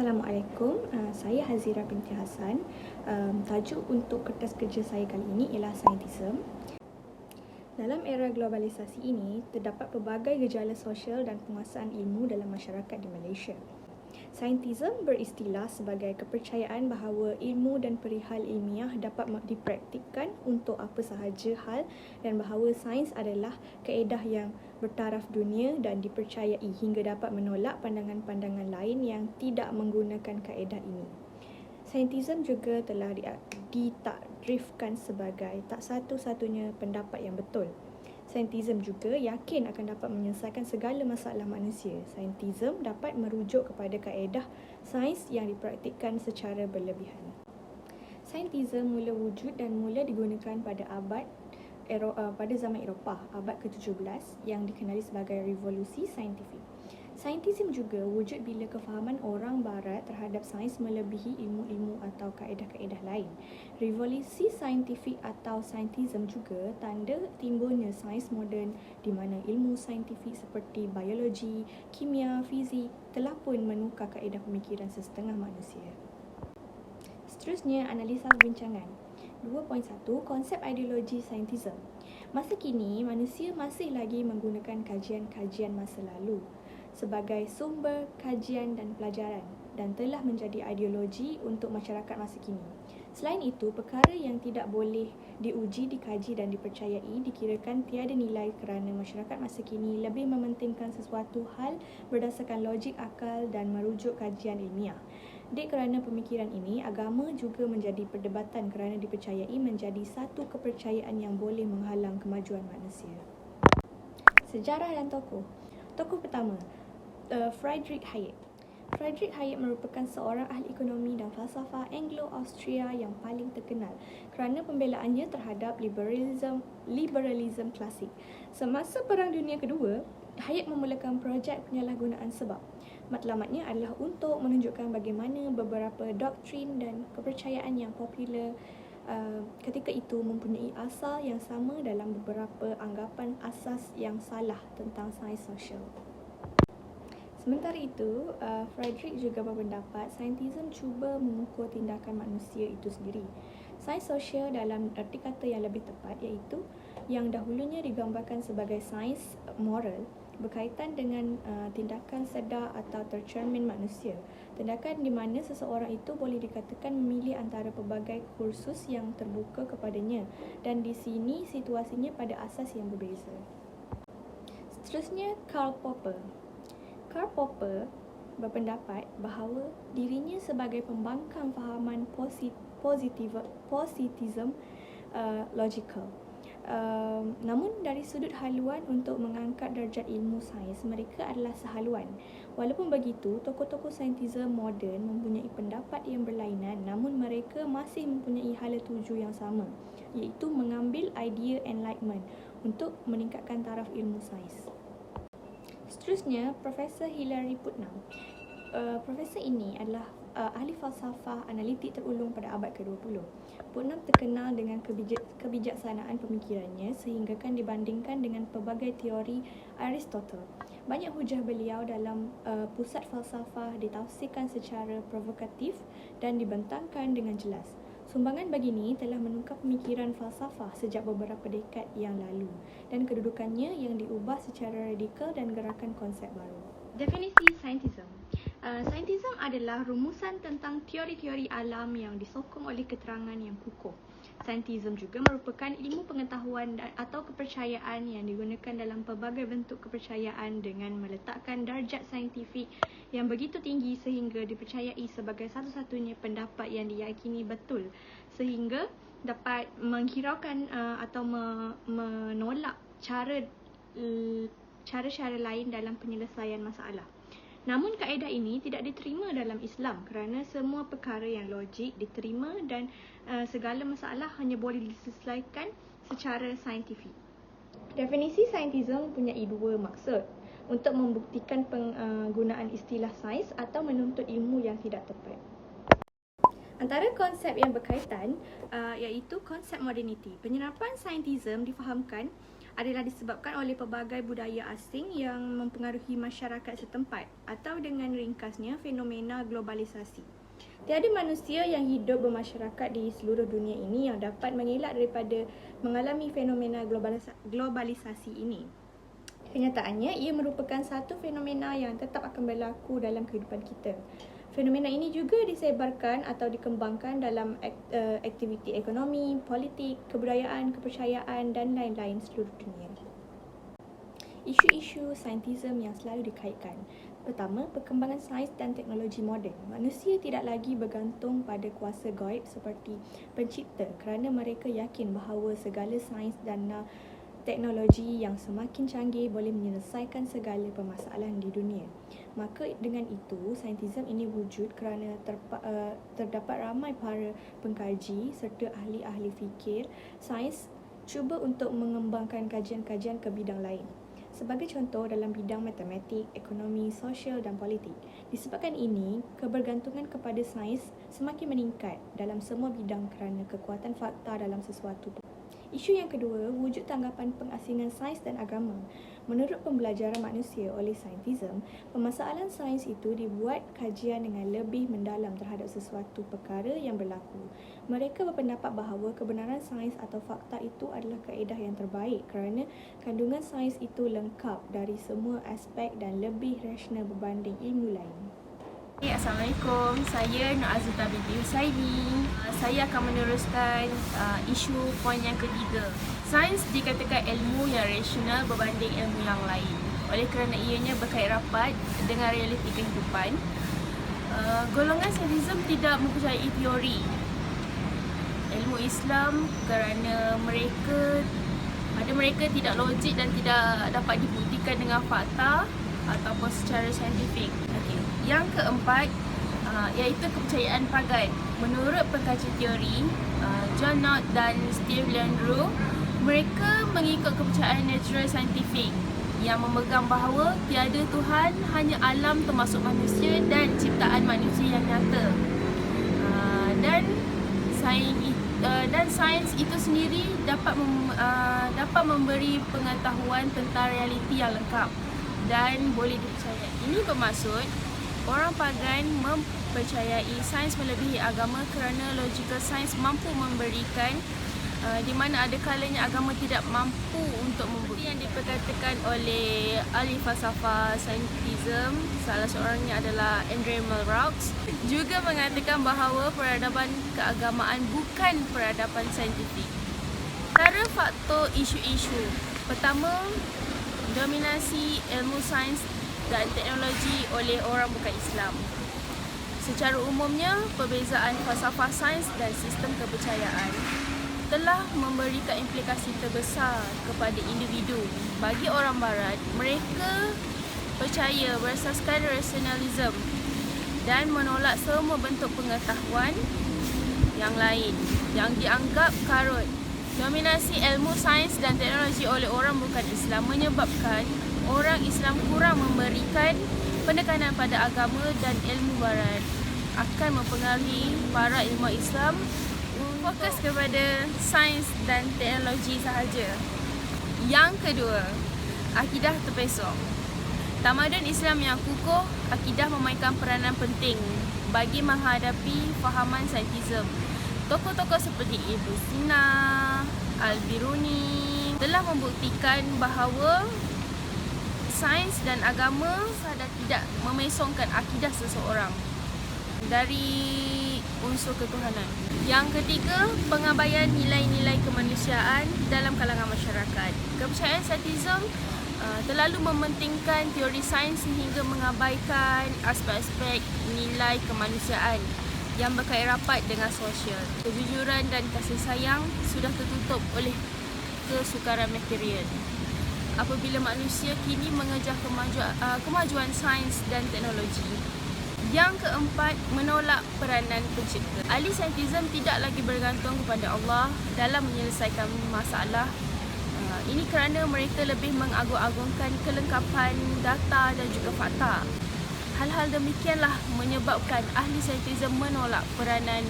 Assalamualaikum, saya Hazira binti Hassan. Tajuk untuk kertas kerja saya kali ini ialah Scientism. Dalam era globalisasi ini, terdapat pelbagai gejala sosial dan penguasaan ilmu dalam masyarakat di Malaysia. Scientism beristilah sebagai kepercayaan bahawa ilmu dan perihal ilmiah dapat dipraktikkan untuk apa sahaja hal dan bahawa sains adalah kaedah yang bertaraf dunia dan dipercayai hingga dapat menolak pandangan-pandangan lain yang tidak menggunakan kaedah ini. Scientism juga telah ditakrifkan sebagai tak satu-satunya pendapat yang betul. Scientism juga yakin akan dapat menyelesaikan segala masalah manusia. Scientism dapat merujuk kepada kaedah sains yang dipraktikkan secara berlebihan. Scientism mula wujud dan mula digunakan pada zaman Eropah, abad ke-17 yang dikenali sebagai revolusi saintifik. Scientism juga wujud bila kefahaman orang barat terhadap sains melebihi ilmu-ilmu atau kaedah-kaedah lain. Revolusi saintifik atau scientism juga tanda timbulnya sains moden di mana ilmu saintifik seperti biologi, kimia, fizik telah pun menukar kaedah pemikiran sesetengah manusia. Seterusnya, analisa perbincangan. 2.1. Konsep ideologi scientism. Masa kini, manusia masih lagi menggunakan kajian-kajian masa lalu sebagai sumber kajian dan pelajaran dan telah menjadi ideologi untuk masyarakat masa kini. Selain itu, perkara yang tidak boleh diuji, dikaji dan dipercayai dikirakan tiada nilai kerana masyarakat masa kini lebih mementingkan sesuatu hal berdasarkan logik akal dan merujuk kajian ilmiah. Kerana pemikiran ini, agama juga menjadi perdebatan kerana dipercayai menjadi satu kepercayaan yang boleh menghalang kemajuan manusia. Sejarah dan tokoh. Tokoh pertama, Friedrich Hayek. Friedrich Hayek merupakan seorang ahli ekonomi dan falsafah Anglo-Austria yang paling terkenal kerana pembelaannya terhadap liberalism klasik. Semasa Perang Dunia Kedua, Hayek memulakan projek penyalahgunaan sebab. Matlamatnya adalah untuk menunjukkan bagaimana beberapa doktrin dan kepercayaan yang popular ketika itu mempunyai asal yang sama dalam beberapa anggapan asas yang salah tentang sains sosial. Sementara itu, Friedrich juga berpendapat scientism cuba mengukur tindakan manusia itu sendiri. Sains sosial dalam erti kata yang lebih tepat iaitu yang dahulunya digambarkan sebagai sains moral berkaitan dengan tindakan sedar atau tercermin manusia. Tindakan di mana seseorang itu boleh dikatakan memilih antara pelbagai kursus yang terbuka kepadanya dan di sini situasinya pada asas yang berbeza. Seterusnya, Karl Popper. Karl Popper berpendapat bahawa dirinya sebagai pembangkang fahaman positism logical. Namun dari sudut haluan untuk mengangkat darjat ilmu sains, mereka adalah sehaluan. Walaupun begitu, tokoh-tokoh saintism moden mempunyai pendapat yang berlainan, namun mereka masih mempunyai hala tuju yang sama, iaitu mengambil idea enlightenment untuk meningkatkan taraf ilmu sains. Seterusnya, Profesor Hilary Putnam. Profesor ini adalah ahli falsafah analitik terulung pada abad ke-20. Putnam terkenal dengan kebijaksanaan pemikirannya sehinggakan dibandingkan dengan pelbagai teori Aristotle. Banyak hujah beliau dalam pusat falsafah ditafsirkan secara provokatif dan dibentangkan dengan jelas. Sumbangan begini telah menukar pemikiran falsafah sejak beberapa dekad yang lalu dan kedudukannya yang diubah secara radikal dan gerakan konsep baru. Definisi Scientism. Scientism adalah rumusan tentang teori-teori alam yang disokong oleh keterangan yang kukuh. Scientism juga merupakan ilmu pengetahuan atau kepercayaan yang digunakan dalam pelbagai bentuk kepercayaan dengan meletakkan darjat saintifik yang begitu tinggi sehingga dipercayai sebagai satu-satunya pendapat yang diyakini betul sehingga dapat menghiraukan atau menolak cara-cara lain dalam penyelesaian masalah. Namun kaedah ini tidak diterima dalam Islam kerana semua perkara yang logik diterima dan segala masalah hanya boleh diselesaikan secara saintifik. Definisi Scientism mempunyai dua maksud: untuk membuktikan penggunaan istilah sains atau menuntut ilmu yang tidak tepat. Antara konsep yang berkaitan iaitu konsep moderniti. Penyerapan Scientism difahamkan adalah disebabkan oleh pelbagai budaya asing yang mempengaruhi masyarakat setempat, atau dengan ringkasnya fenomena globalisasi. Tiada manusia yang hidup bermasyarakat di seluruh dunia ini yang dapat mengelak daripada mengalami fenomena globalisasi ini. Kenyataannya, ia merupakan satu fenomena yang tetap akan berlaku dalam kehidupan kita. Fenomena ini juga disebarkan atau dikembangkan dalam aktiviti ekonomi, politik, kebudayaan, kepercayaan dan lain-lain seluruh dunia. Isu-isu saintisme yang selalu dikaitkan. Pertama, perkembangan sains dan teknologi moden. Manusia tidak lagi bergantung pada kuasa gaib seperti pencipta kerana mereka yakin bahawa segala sains dan teknologi yang semakin canggih boleh menyelesaikan segala permasalahan di dunia. Maka dengan itu, saintisme ini wujud kerana terdapat ramai para pengkaji serta ahli-ahli fikir sains cuba untuk mengembangkan kajian-kajian ke bidang lain. Sebagai contoh dalam bidang matematik, ekonomi, sosial dan politik. Disebabkan ini, kebergantungan kepada sains semakin meningkat dalam semua bidang kerana kekuatan fakta dalam sesuatu. Isu yang kedua, wujud tanggapan pengasingan sains dan agama. Menurut pembelajaran manusia oleh saintisme, permasalahan sains itu dibuat kajian dengan lebih mendalam terhadap sesuatu perkara yang berlaku. Mereka berpendapat bahawa kebenaran sains atau fakta itu adalah kaedah yang terbaik kerana kandungan sains itu lengkap dari semua aspek dan lebih rasional berbanding ilmu lain. Assalamualaikum, saya Nur Azita binti Husaini. Saya akan meneruskan isu poin yang ketiga. Sains dikatakan ilmu yang rasional berbanding ilmu yang lain. Oleh kerana ianya berkait rapat dengan realiti kehidupan, golongan saintisme tidak mempercayai teori ilmu Islam kerana mereka tidak logik dan tidak dapat dibuktikan dengan fakta ataupun secara saintifik. Yang keempat, iaitu kepercayaan pagan. Menurut pengkaji teori, John Knott dan Steve Landru, mereka mengikut kepercayaan natural saintifik yang memegang bahawa tiada Tuhan, hanya alam termasuk manusia dan ciptaan manusia yang nyata. Dan sains itu sendiri dapat memberi pengetahuan tentang realiti yang lengkap dan boleh dipercayai. Ini bermaksud orang pagan mempercayai sains melebihi agama kerana logical sains mampu memberikan di mana ada kalanya agama tidak mampu untuk membuktikan. Yang diperkatakan oleh ahli falsafah saintisme, salah seorangnya adalah Andre Malraux, juga mengatakan bahawa peradaban keagamaan bukan peradaban saintifik. Antara faktor isu-isu, pertama, dominasi ilmu sains dan teknologi oleh orang bukan Islam. Secara umumnya, perbezaan falsafah sains dan sistem kepercayaan telah memberikan implikasi terbesar kepada individu. Bagi orang barat, mereka percaya berasaskan rasionalisme dan menolak semua bentuk pengetahuan yang lain yang dianggap karut. Dominasi ilmu sains dan teknologi oleh orang bukan Islam menyebabkan orang Islam kurang memberikan penekanan pada agama dan ilmu barat akan mempengaruhi para ilmuwan Islam fokus kepada sains dan teknologi sahaja. Yang kedua, akidah terpesong. Tamadun Islam yang kukuh, akidah memainkan peranan penting bagi menghadapi fahaman saintisme. Tokoh-tokoh seperti Ibn Sina, Al-Biruni telah membuktikan bahawa sains dan agama sadar tidak memesongkan akidah seseorang dari unsur ketuhanan. Yang ketiga, pengabaian nilai-nilai kemanusiaan dalam kalangan masyarakat. Kepercayaan saintisme terlalu mementingkan teori sains sehingga mengabaikan aspek-aspek nilai kemanusiaan yang berkait rapat dengan sosial. Kejujuran dan kasih sayang sudah tertutup oleh kesukaran material. Apabila manusia kini mengejar kemajuan sains dan teknologi. Yang keempat, menolak peranan pencipta. Ahli saintisme tidak lagi bergantung kepada Allah dalam menyelesaikan masalah. Ini kerana mereka lebih mengagung-agungkan kelengkapan data dan juga fakta. Hal-hal demikianlah menyebabkan ahli saintisme menolak peranan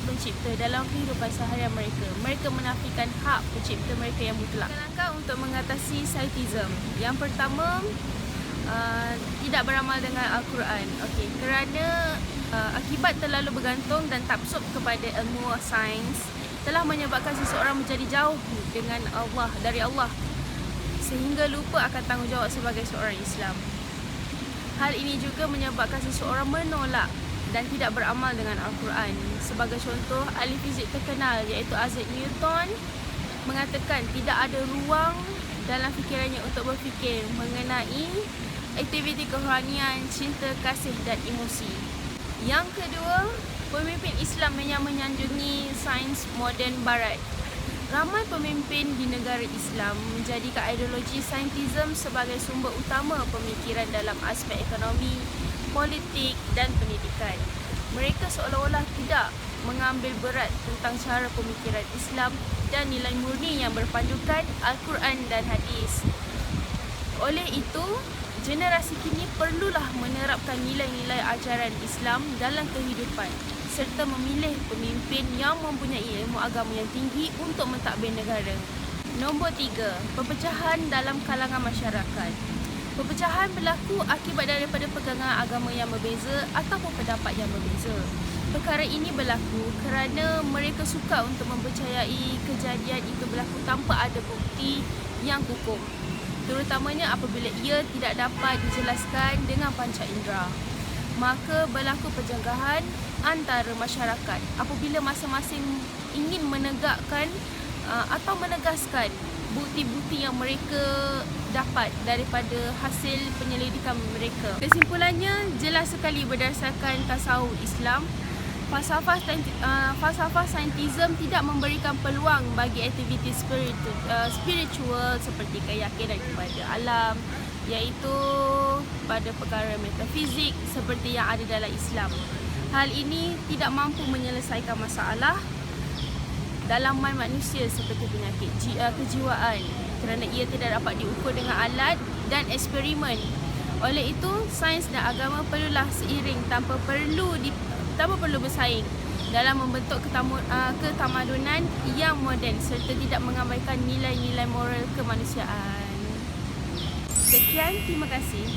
pencipta dalam kehidupan seharian mereka. Mereka menafikan hak pencipta mereka yang mutlak. Langkah untuk mengatasi scientism. Yang pertama, tidak beramal dengan Al-Quran. Okey, kerana akibat terlalu bergantung dan taksub kepada ilmu sains telah menyebabkan seseorang menjadi jauh dengan Allah, dari Allah, sehingga lupa akan tanggungjawab sebagai seorang Islam. Hal ini juga menyebabkan seseorang menolak dan tidak beramal dengan Al-Quran. Sebagai contoh, ahli fizik terkenal iaitu Isaac Newton mengatakan tidak ada ruang dalam fikirannya untuk berfikir mengenai aktiviti kerohanian, cinta, kasih dan emosi. Yang kedua, pemimpin Islam yang menyanjungi sains moden barat. Ramai pemimpin di negara Islam menjadikan ideologi saintism sebagai sumber utama pemikiran dalam aspek ekonomi, politik dan pendidikan. Mereka seolah-olah tidak mengambil berat tentang cara pemikiran Islam dan nilai murni yang berpandukan Al-Quran dan hadis. Oleh itu, generasi kini perlulah menerapkan nilai-nilai ajaran Islam dalam kehidupan serta memilih pemimpin yang mempunyai ilmu agama yang tinggi untuk mentadbir negara. Nombor 3, perpecahan dalam kalangan masyarakat. Perpecahan berlaku akibat daripada pegangan agama yang berbeza ataupun pendapat yang berbeza. Perkara ini berlaku kerana mereka suka untuk mempercayai kejadian itu berlaku tanpa ada bukti yang kukuh, terutamanya apabila ia tidak dapat dijelaskan dengan panca indera. Maka berlaku penjagahan antara masyarakat apabila masing-masing ingin menegakkan atau menegaskan bukti-bukti yang mereka dapat daripada hasil penyelidikan mereka. Kesimpulannya, jelas sekali berdasarkan tasawuf Islam, falsafah saintism tidak memberikan peluang bagi aktiviti spiritual seperti keyakinan kepada alam, iaitu pada perkara metafizik seperti yang ada dalam Islam. Hal ini tidak mampu menyelesaikan masalah dalaman manusia seperti penyakit kejiwaan kerana ia tidak dapat diukur dengan alat dan eksperimen. Oleh itu, sains dan agama perlulah seiring tanpa perlu bersaing dalam membentuk ketamadunan yang moden serta tidak mengabaikan nilai-nilai moral kemanusiaan. Sekian, terima kasih.